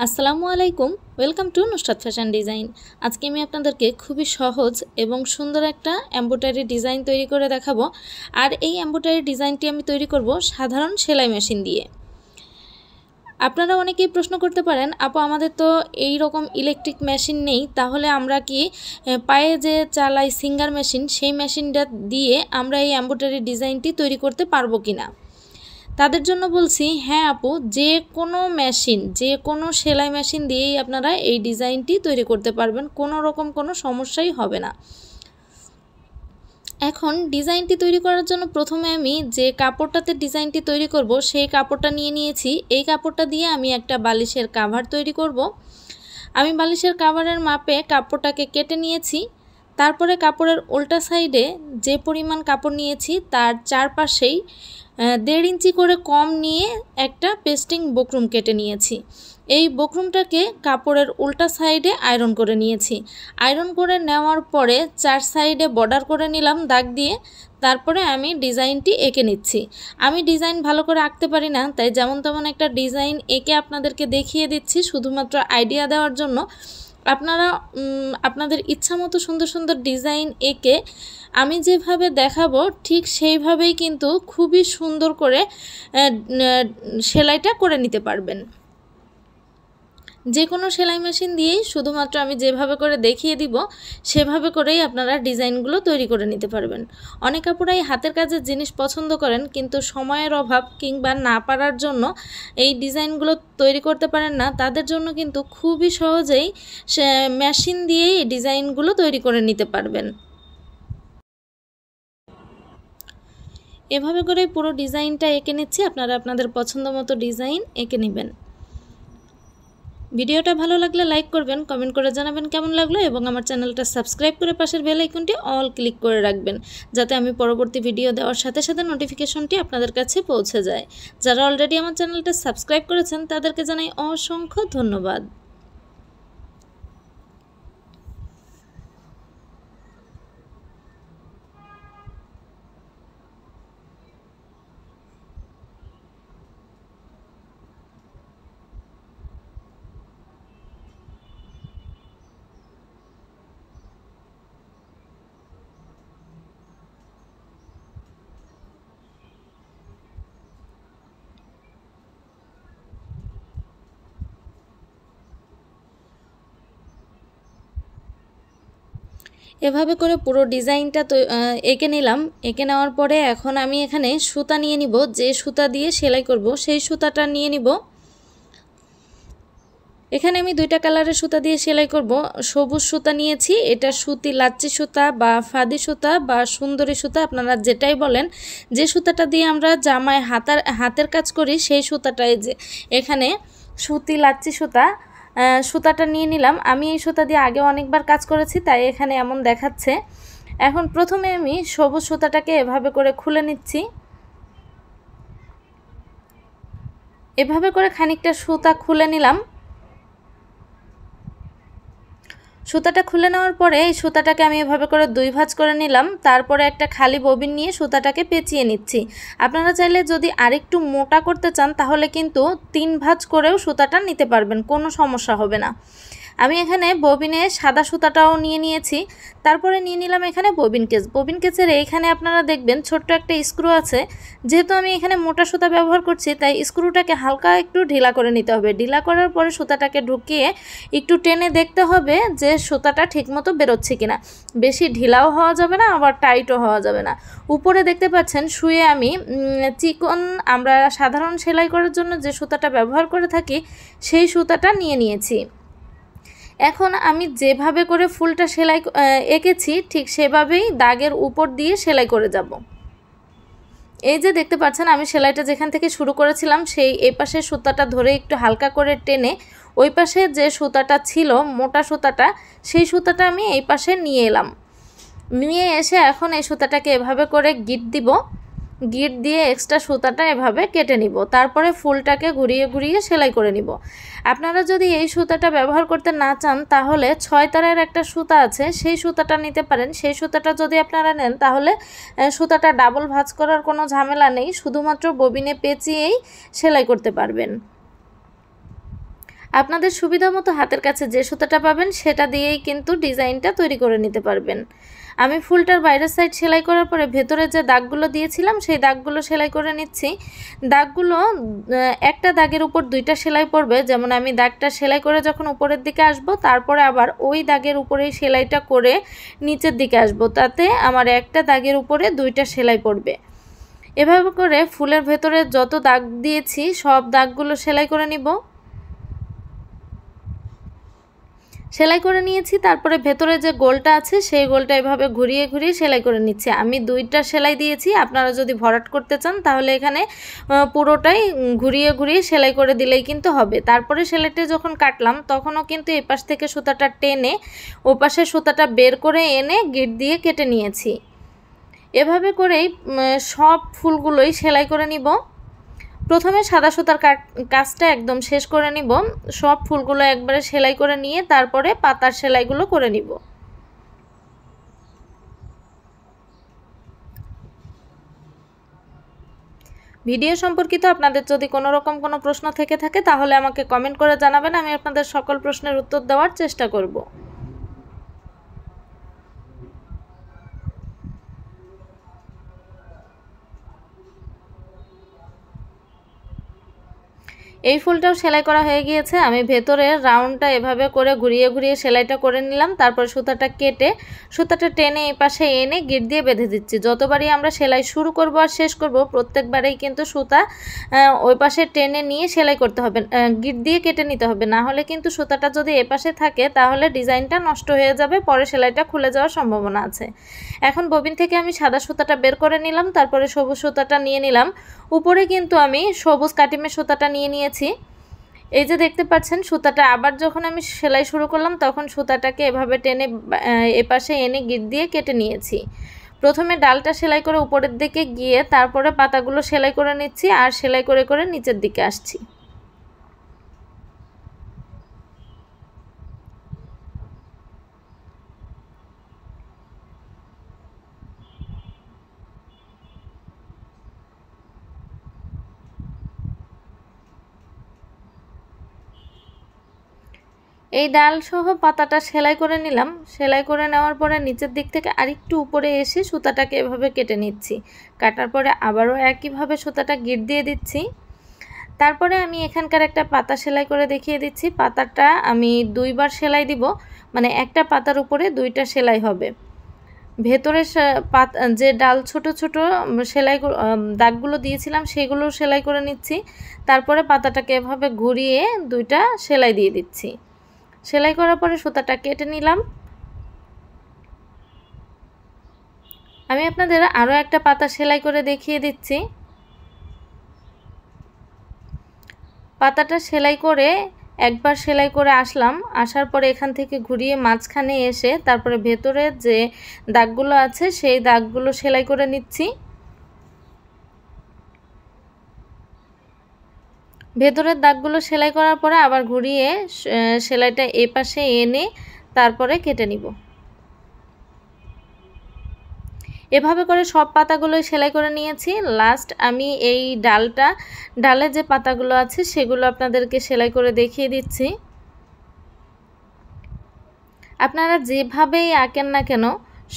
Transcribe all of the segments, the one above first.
আসসালামু আলাইকুম, welcome to Nusrat fashion design. আজকে আমি আপনাদেরকে খুবই সহজ এবং সুন্দর একটা এমব্রয়ডারি ডিজাইন তৈরি করে দেখাবো। আর এই এমব্রয়ডারি ডিজাইনটি আমি তৈরি করব সাধারণ সেলাই মেশিন দিয়ে। আপনারা অনেকেই প্রশ্ন করতে পারেন, আপু আমাদের তো এই রকম ইলেকট্রিক মেশিন নেই, তাহলে আমরা কি পায়ে যে চালাই সিঙ্গার মেশিন, সেই মেশিনটা দিয়ে আমরা এই এমব্রয়ডারি ডিজাইনটি তৈরি করতে পারবো কিনা। তাদের জন্য বলছি, হ্যাঁ আপু, যে কোনো মেশিন, যে কোনো সেলাই মেশিন দিয়েই আপনারা এই ডিজাইনটি তৈরি করতে পারবেন, কোনো রকম কোনো সমস্যাই হবে না। এখন ডিজাইনটি তৈরি করার জন্য প্রথমে আমি যে কাপড়টাতে ডিজাইনটি তৈরি করব সেই কাপড়টা নিয়ে নিয়েছি। এই কাপড়টা দিয়ে আমি একটা বালিশের কাভার তৈরি করব। আমি বালিশের কাভারের মাপে কাপড়টাকে কেটে নিয়েছি। তারপরে কাপড়ের উল্টা সাইডে যে পরিমাণ কাপড় নিয়েছি তার চারপাশেই 1.5 ইঞ্চি করে কম নিয়ে একটা পেস্টিং বক্রম কেটে নিয়েছি। এই বক্রমটাকে কাপড়ের উল্টা সাইডে আয়রন করে নিয়েছি। আয়রন করে নেওয়ার পরে 4 সাইডে বর্ডার করে নিলাম দাগ দিয়ে। তারপরে আমি ডিজাইনটি এঁকে নিচ্ছি। আমি ডিজাইন ভালো করে আঁকতে পারি না, তাই যেমন তেমন একটা ডিজাইন এঁকে আপনাদেরকে দেখিয়ে দিচ্ছি শুধুমাত্র আইডিয়া দেওয়ার জন্য। আপনারা আপনাদের ইচ্ছা মতো সুন্দর সুন্দর ডিজাইন এঁকে আমি যেভাবে দেখাবো ঠিক সেইভাবেই কিন্তু খুবই সুন্দর করে সেলাইটা করে নিতে পারবেন। যে কোনো সেলাই মেশিন দিয়েই শুধুমাত্র আমি যেভাবে করে দেখিয়ে দিব সেভাবে করেই আপনারা ডিজাইনগুলো তৈরি করে নিতে পারবেন। অনেক আপুরাই হাতের কাজের জিনিস পছন্দ করেন, কিন্তু সময়ের অভাব কিংবা না পারার জন্য এই ডিজাইনগুলো তৈরি করতে পারেন না। তাদের জন্য কিন্তু খুবই সহজেই মেশিন দিয়েই এই ডিজাইনগুলো তৈরি করে নিতে পারবেন। এভাবে করে পুরো ডিজাইনটা এঁকে নিচ্ছি। আপনারা আপনাদের পছন্দ মতো ডিজাইন এঁকে নেবেন। ভিডিওটা ভালো লাগলে লাইক করবেন, কমেন্ট করে জানাবেন কেমন লাগলো, এবং আমার চ্যানেলটা সাবস্ক্রাইব করে পাশের বেল আইকনটি অল ক্লিক করে রাখবেন, যাতে আমি পরবর্তী ভিডিও দেওয়ার সাথে সাথে নোটিফিকেশনটি আপনাদের কাছে পৌঁছে যায়। যারা অলরেডি আমার চ্যানেলটা সাবস্ক্রাইব করেছেন তাদেরকে জানাই অসংখ্য ধন্যবাদ। এভাবে করে পুরো ডিজাইনটা তো এঁকে নিলাম। এঁকে নেওয়ার পরে এখন আমি এখানে সুতা নিয়ে নিব। যে সুতা দিয়ে সেলাই করব সেই সুতাটা নিয়ে নিব। এখানে আমি 2টা কালারের সুতা দিয়ে সেলাই করব। সবুজ সুতা নিয়েছি, এটা সুতি লাচ্চি সুতা বা ফাদি সুতা বা সুন্দরী সুতা, আপনারা যেটাই বলেন। যে সুতাটা দিয়ে আমরা জামায় হাতের কাজ করি সেই সুতাটাই যে এখানে সুতি লাচ্চি সুতা। সুতাটা নিয়ে নিলাম। আমি এই সুতা দিয়ে আগে অনেকবার কাজ করেছি, তাই এখানে এমন দেখাচ্ছে। এখন প্রথমে আমি সবুজ সুতাটাকে এভাবে করে খুলে নিচ্ছি। এভাবে করে খানিকটা সুতা খুলে নিলাম। সুতাটা খুলে নেওয়ার পরে এই সুতাটাকে আমি এভাবে করে 2 ভাঁজ করে নিলাম। তারপরে একটা খালি ববিন নিয়ে সুতাটাকে পেঁচিয়ে নিচ্ছি। আপনারা চাইলে যদি আরেকটু মোটা করতে চান তাহলে কিন্তু 3 ভাঁজ করেও সুতাটা নিতে পারবেন, কোনো সমস্যা হবে না। আমি এখানে ববিনে সাদা সুতাটাও নিয়ে নিয়েছি। তারপরে নিয়ে নিলাম এখানে ববিন কেস। ববিন কেসের এইখানে আপনারা দেখবেন ছোট্ট একটা স্ক্রু আছে। যেহেতু আমি এখানে মোটা সুতা ব্যবহার করছি, তাই স্ক্রুটাকে হালকা একটু ঢিলা করে নিতে হবে। ঢিলা করার পরে সুতাটাকে ঢুকিয়ে একটু টেনে দেখতে হবে যে সুতাটা ঠিকমতো বেরোচ্ছে কিনা। বেশি ঢিলাও হওয়া যাবে না, আবার টাইটও হওয়া যাবে না। উপরে দেখতে পাচ্ছেন শুয়ে আমি চিকন, আমরা সাধারণ সেলাই করার জন্য যে সুতাটা ব্যবহার করে থাকি সেই সুতাটা নিয়ে নিয়েছি। এখন আমি যেভাবে করে ফুলটা সেলাই এঁকেছি ঠিক সেভাবেই দাগের উপর দিয়ে সেলাই করে যাব। এই যে দেখতে পাচ্ছেন আমি সেলাইটা যেখান থেকে শুরু করেছিলাম সেই এই পাশে সুতাটা ধরে একটু হালকা করে টেনে ওই পাশে যে সুতাটা ছিল মোটা সুতাটা, সেই সুতাটা আমি এই পাশে নিয়ে এলাম। নিয়ে এসে এখন এই সুতাটাকে এভাবে করে গিট দিব। গিট দিয়ে এক্সট্রা সুতাটা এভাবে কেটে নিব। তারপরে ফুলটাকে ঘুরিয়ে ঘুরিয়ে সেলাই করে নিব। আপনারা যদি এই সুতাটা ব্যবহার করতে না চান তাহলে 6 তারের একটা সুতা আছে, সেই সুতাটা নিতে পারেন। সেই সুতাটা যদি আপনারা নেন তাহলে সুতাটা ডাবল ভাঁজ করার কোনো ঝামেলা নেই, শুধুমাত্র ববিনে পেঁচিয়েই সেলাই করতে পারবেন। আপনাদের সুবিধা মতো হাতের কাছে যে সুতাটা পাবেন সেটা দিয়েই কিন্তু ডিজাইনটা তৈরি করে নিতে পারবেন। আমি ফুলটার বাইরের সাইড সেলাই করার পরে ভেতরে যে দাগগুলো দিয়েছিলাম সেই দাগগুলো সেলাই করে নিচ্ছি। দাগগুলো একটা দাগের উপর দুইটা সেলাই পড়বে, যেমন আমি দাগটা সেলাই করে যখন উপরের দিকে আসব তারপরে আবার ওই দাগের উপরেই সেলাইটা করে নিচের দিকে আসব, তাতে আমার একটা দাগের উপরে দুইটা সেলাই পড়বে। এভাবে করে ফুলের ভেতরে যত দাগ দিয়েছি সব দাগগুলো সেলাই করে নিব। সেলাই করে নিয়েছি, তারপরে ভেতরে যে গোলটা আছে সেই গোলটা এভাবে ঘুরিয়ে ঘুরিয়ে সেলাই করে নিচ্ছি। আমি দুইটা সেলাই দিয়েছি, আপনারা যদি ভরাট করতে চান তাহলে এখানে পুরোটাই ঘুরিয়ে ঘুরিয়ে সেলাই করে দিলেই কিন্তু হবে। তারপরে সেলাইটা যখন কাটলাম তখনও কিন্তু এই পাশ থেকে সুতাটা টেনে ও পাশে সুতাটা বের করে এনে গিট দিয়ে কেটে নিয়েছি। এভাবে করেই সব ফুলগুলোই সেলাই করে নিব। প্রথমে সাদা সুতার কাজটা একদম শেষ করে নিব, সব ফুলগুলো একবারে সেলাই করে নিয়ে তারপরে পাতার সেলাইগুলো করে নিব। ভিডিও সম্পর্কিত আপনাদের যদি কোনো রকম কোনো প্রশ্ন থেকে থাকে তাহলে আমাকে কমেন্ট করে জানাবেন, আমি আপনাদের সকল প্রশ্নের উত্তর দেওয়ার চেষ্টা করব। এই ফুলটাও সেলাই করা হয়ে গিয়েছে। আমি ভেতরের রাউন্ডটা এভাবে করে ঘুরিয়ে ঘুরিয়ে সেলাইটা করে নিলাম। তারপর সুতাটা কেটে সুতাটা টেনে এই পাশে এনে গিট দিয়ে বেঁধে দিচ্ছি। যতবারই আমরা সেলাই শুরু করব আর শেষ করব প্রত্যেকবারেই কিন্তু সুতা ওই পাশে টেনে নিয়ে সেলাই করতে হবে, গিট দিয়ে কেটে নিতে হবে, না হলে কিন্তু সুতাটা যদি এ পাশে থাকে তাহলে ডিজাইনটা নষ্ট হয়ে যাবে, পরে সেলাইটা খুলে যাওয়ার সম্ভাবনা আছে। এখন ববিন থেকে আমি সাদা সুতাটা বের করে নিলাম, তারপরে সবুজ সুতাটা নিয়ে নিলাম। উপরে কিন্তু আমি সবুজ কাটিমের সুতাটা নিয়ে নিয়েছি। এই যে দেখতে পাচ্ছেন সুতাটা আবার যখন আমি সেলাই শুরু করলাম তখন সুতাটাকে এভাবে টেনে এপাশে এনে গিট দিয়ে কেটে নিয়েছি। প্রথমে ডালটা সেলাই করে উপরের দিকে গিয়ে তারপরে পাতাগুলো সেলাই করে নিচ্ছি আর সেলাই করে করে নিচের দিকে আসছি। এই ডাল সহ পাতাটা সেলাই করে নিলাম। সেলাই করে নেওয়ার পরে নিচের দিক থেকে আরেকটু উপরে এসে সুতাটাকে এভাবে কেটে নিচ্ছি। কাটার পরে আবারও একইভাবে সুতাটা গিট দিয়ে দিচ্ছি। তারপরে আমি এখানকার একটা পাতা সেলাই করে দেখিয়ে দিচ্ছি। পাতাটা আমি দুইবার সেলাই দিব, মানে একটা পাতার উপরে দুইটা সেলাই হবে। ভেতরে যে ডাল ছোট ছোট সেলাই দাগগুলো দিয়েছিলাম সেগুলো সেলাই করে নিচ্ছি। তারপরে পাতাটাকে এভাবে ঘুরিয়ে দুইটা সেলাই দিয়ে দিচ্ছি। সেলাই করার পরে সুতাটা কেটে নিলাম। আমি আপনাদের আরও একটা পাতা সেলাই করে দেখিয়ে দিচ্ছি। পাতাটা সেলাই করে একবার সেলাই করে আসলাম, আসার পরে এখান থেকে ঘুরিয়ে মাঝখানে এসে তারপরে ভেতরে যে দাগগুলো আছে সেই দাগগুলো সেলাই করে নিচ্ছি। ভেতরের দাগগুলো সেলাই করার পরে আবার ঘুরিয়ে সেলাইটা এ পাশে এনে তারপরে কেটে নিব। এভাবে করে সব পাতাগুলোই সেলাই করে নিয়েছি। লাস্ট আমি এই ডালে যে পাতাগুলো আছে সেগুলো আপনাদেরকে সেলাই করে দেখিয়ে দিচ্ছি। আপনারা যেভাবেই আঁকেন না কেন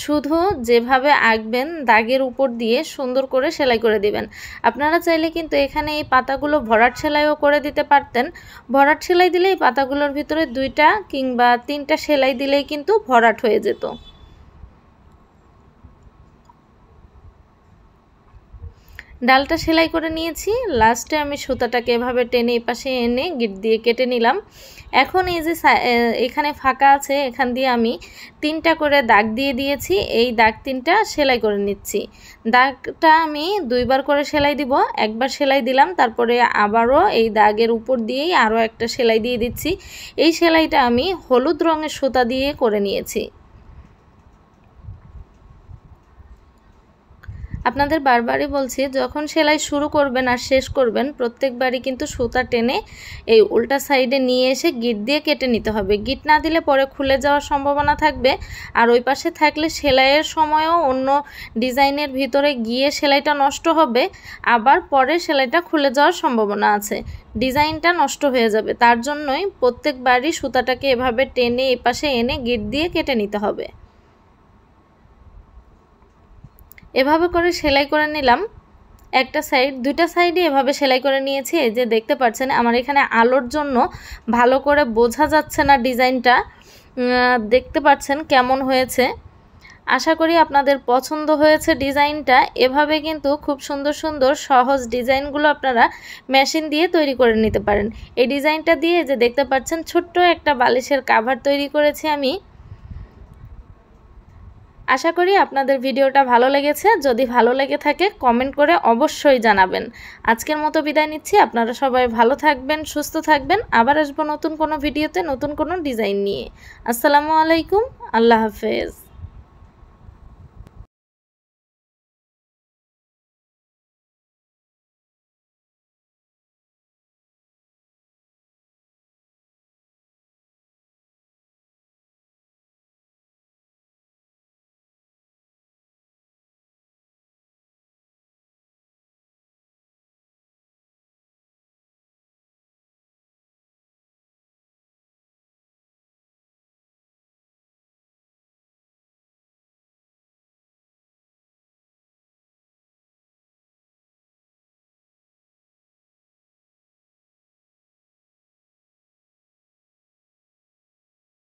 শুধু যেভাবে আঁকবেন দাগের উপর দিয়ে সুন্দর করে সেলাই করে দিবেন। আপনারা চাইলে কিন্তু এখানে এই পাতাগুলো ভরাট সেলাইও করে দিতে পারতেন। ভরাট সেলাই দিলে এই পাতাগুলোর ভিতরে 2টা কিংবা 3টা সেলাই দিলেই কিন্তু ভরাট হয়ে যেত। ডালটা সেলাই করে নিয়েছি। লাস্টে আমি সুতাটাকে এভাবে টেনে এই পাশে এনে গিট দিয়ে কেটে নিলাম। এখন এই যে এখানে ফাঁকা আছে এখান দিয়ে আমি 3টা করে দাগ দিয়ে দিয়েছি, এই দাগ 3টা সেলাই করে নিচ্ছি। দাগটা আমি 2বার করে সেলাই দিব, একবার সেলাই দিলাম তারপরে আবারও এই দাগের উপর দিয়েই আরও একটা সেলাই দিয়ে দিচ্ছি। এই সেলাইটা আমি হলুদ রঙের সুতা দিয়ে করে নিয়েছি। আপনাদের বারবারই বলছি, যখন সেলাই শুরু করবেন আর শেষ করবেন প্রত্যেকবারই কিন্তু সুতা টেনে এই উল্টা সাইডে নিয়ে এসে গিট দিয়ে কেটে নিতে হবে। গিট না দিলে পরে খুলে যাওয়ার সম্ভাবনা থাকবে, আর ওই পাশে থাকলে সেলাইয়ের সময়ও অন্য ডিজাইনের ভিতরে গিয়ে সেলাইটা নষ্ট হবে, আবার পরে সেলাইটা খুলে যাওয়ার সম্ভাবনা আছে, ডিজাইনটা নষ্ট হয়ে যাবে। তার জন্যই প্রত্যেকবারই সুতাটাকে এভাবে টেনে এই পাশে এনে গিট দিয়ে কেটে নিতে হবে। এভাবে করে সেলাই করে নিলাম একটা সাইড, দুইটা সাইডে এভাবে সেলাই করে নিয়েছি। এই যে দেখতে পাচ্ছেন আমার এখানে আলোর জন্য ভালো করে বোঝা যাচ্ছে না ডিজাইনটা, দেখতে পাচ্ছেন কেমন হয়েছে। আশা করি আপনাদের পছন্দ হয়েছে ডিজাইনটা। এভাবে কিন্তু খুব সুন্দর সুন্দর সহজ ডিজাইনগুলো আপনারা মেশিন দিয়ে তৈরি করে নিতে পারেন। এই ডিজাইনটা দিয়ে যে দেখতে পাচ্ছেন ছোট্ট একটা বালিশের কাভার তৈরি করেছি আমি। আশা করি আপনাদের ভিডিওটা ভালো লেগেছে। যদি ভালো লেগে থাকে কমেন্ট করে অবশ্যই জানাবেন। আজকের মতো বিদায় নিচ্ছি। আপনারা সবাই ভালো থাকবেন, সুস্থ থাকবেন। আবার আসবো নতুন কোনো ভিডিওতে নতুন কোনো ডিজাইন নিয়ে। আসসালামু আলাইকুম, আল্লাহ হাফেজ।